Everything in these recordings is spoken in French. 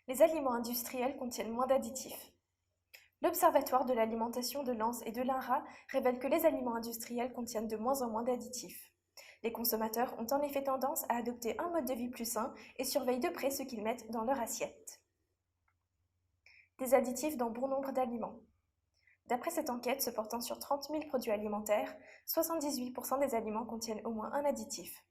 Les aliments industriels contiennent moins d'additifs. L'Observatoire de l'alimentation de Lens et de l'INRA révèle que les aliments industriels contiennent de moins en moins d'additifs. Les consommateurs ont en effet tendance à adopter un mode de vie plus sain et surveillent de près ce qu'ils mettent dans leur assiette. Des additifs dans bon nombre d'aliments. D'après cette enquête se portant sur 30 000 produits alimentaires, 78% des aliments contiennent au moins un additif.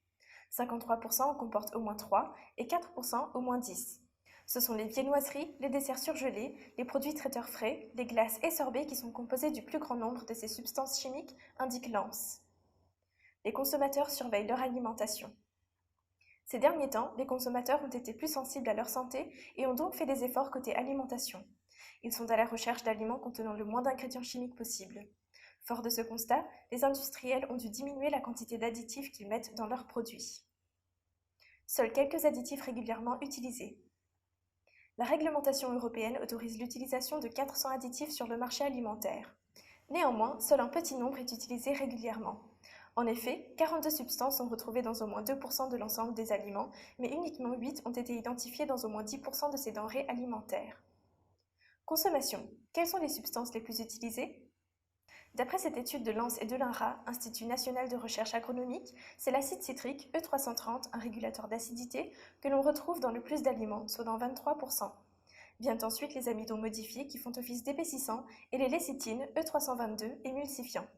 53% en comportent au moins 3 et 4% au moins 10. Ce sont les viennoiseries, les desserts surgelés, les produits traiteurs frais, les glaces et sorbets qui sont composés du plus grand nombre de ces substances chimiques, indique Lens. Les consommateurs surveillent leur alimentation. Ces derniers temps, les consommateurs ont été plus sensibles à leur santé et ont donc fait des efforts côté alimentation. Ils sont à la recherche d'aliments contenant le moins d'ingrédients chimiques possible. Fort de ce constat, les industriels ont dû diminuer la quantité d'additifs qu'ils mettent dans leurs produits. Seuls quelques additifs régulièrement utilisés. La réglementation européenne autorise l'utilisation de 400 additifs sur le marché alimentaire. Néanmoins, seul un petit nombre est utilisé régulièrement. En effet, 42 substances sont retrouvées dans au moins 2% de l'ensemble des aliments, mais uniquement 8 ont été identifiées dans au moins 10% de ces denrées alimentaires. Consommation. Quelles sont les substances les plus utilisées ? D'après cette étude de Lens et de l'INRA, Institut national de recherche agronomique, c'est l'acide citrique E330, un régulateur d'acidité, que l'on retrouve dans le plus d'aliments, soit dans 23%. Viennent ensuite les amidons modifiés qui font office d'épaississant et les lécithines E322 émulsifiants.